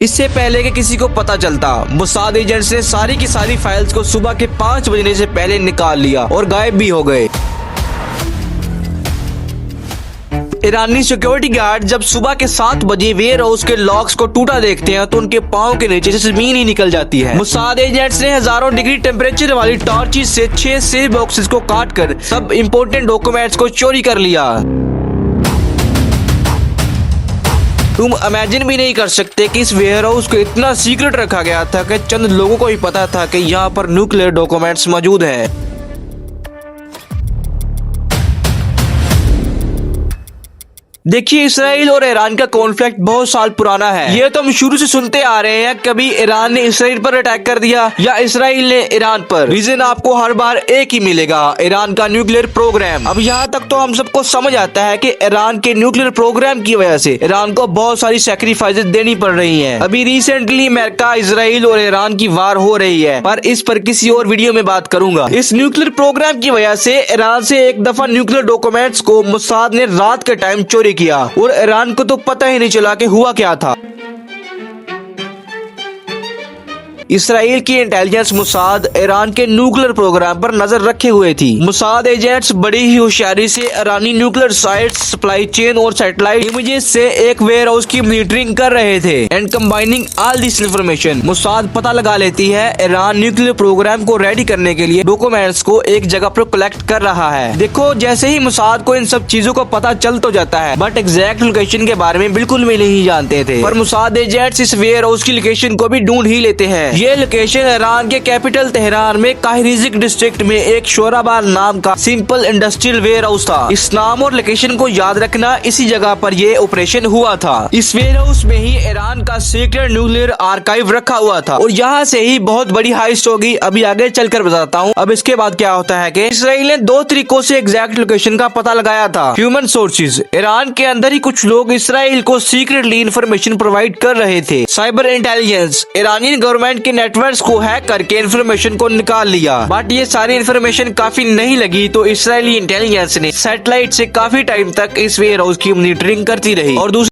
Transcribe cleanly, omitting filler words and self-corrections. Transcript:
इससे पहले कि किसी को पता चलता, मोसाद एजेंट्स ने सारी की सारी फाइल्स को सुबह के 5 बजने से पहले निकाल लिया और गायब भी हो गए। ईरानी सिक्योरिटी गार्ड जब सुबह के 7 बजे वेयर हाउस के लॉक्स को टूटा देखते हैं तो उनके पाँव के नीचे से जमीन ही निकल जाती है। मोसाद एजेंट्स ने हजारों डिग्री टेम्परेचर वाली टॉर्चेस से 6 सेफ बॉक्सेस को काट कर सब इम्पोर्टेंट डॉक्यूमेंट्स को चोरी कर लिया। तुम इमेजिन भी नहीं कर सकते कि इस वेयर हाउस को इतना सीक्रेट रखा गया था कि चंद लोगों को ही पता था कि यहाँ पर न्यूक्लियर डॉक्यूमेंट्स मौजूद हैं। देखिए, इसराइल और ईरान का कॉन्फ्लिक्ट बहुत साल पुराना है। ये तो हम शुरू से सुनते आ रहे हैं, कभी ईरान ने इसराइल पर अटैक कर दिया या इसराइल ने ईरान पर। रीजन आपको हर बार एक ही मिलेगा, ईरान का न्यूक्लियर प्रोग्राम। अब यहाँ तक तो हम सबको समझ आता है कि ईरान के न्यूक्लियर प्रोग्राम की वजह से ईरान को बहुत सारी सैक्रिफाइसेस देनी पड़ रही है। अभी रिसेंटली अमेरिका, इसराइल और ईरान की वार हो रही है, पर इस पर किसी और वीडियो में बात करूंगा। इस न्यूक्लियर प्रोग्राम की वजह से ईरान से एक दफा न्यूक्लियर डॉक्यूमेंट्स को मोसाद ने रात के टाइम चोरी किया और ईरान को तो पता ही नहीं चला कि हुआ क्या था। इसराइल की इंटेलिजेंस मोसाद ईरान के न्यूक्लियर प्रोग्राम पर नजर रखे हुए थी। मोसाद एजेंट्स बड़ी ही होशियारी से ईरानी न्यूक्लियर साइट्स, सप्लाई चेन और सैटेलाइट इमेजेस से एक वेयर हाउस की मॉनिटरिंग कर रहे थे। And combining all this information, Mossad पता लगा लेती है ईरान न्यूक्लियर प्रोग्राम को रेडी करने के लिए डॉक्यूमेंट्स को एक जगह पर कलेक्ट कर रहा है। देखो, जैसे ही मोसाद को इन सब चीजों को पता चल तो जाता है, बट एग्जैक्ट लोकेशन के बारे में बिल्कुल भी नहीं जानते थे। पर मोसाद एजेंट्स इस वेयर हाउस की लोकेशन को भी ढूंढ ही लेते हैं। ये लोकेशन ईरान के कैपिटल तेहरान में काहिरिजिक डिस्ट्रिक्ट में एक शोराबाद नाम का सिंपल इंडस्ट्रियल वेयर हाउस था। इस नाम और लोकेशन को याद रखना, इसी जगह पर ये ऑपरेशन हुआ था। इस वेयर हाउस में ही ईरान का सीक्रेट न्यूक्लियर आर्काइव रखा हुआ था और यहाँ से ही बहुत बड़ी हाइस्ट होगी। अभी आगे चलकर बताता हूँ। अब इसके बाद क्या होता है कि इसराइल ने 2 तरीकों से एग्जैक्ट लोकेशन का पता लगाया था। ह्यूमन सोर्सेज, ईरान के अंदर ही कुछ लोग इसराइल को सीक्रेटली इंफॉर्मेशन प्रोवाइड कर रहे थे। साइबर इंटेलिजेंस, ईरानी गवर्नमेंट के नेटवर्क को हैक करके इंफॉर्मेशन को निकाल लिया, बट ये सारी इंफॉर्मेशन काफी नहीं लगी तो इसराइली इंटेलिजेंस ने सैटेलाइट से काफी टाइम तक इस वेयर हाउस की मॉनिटरिंग करती रही। और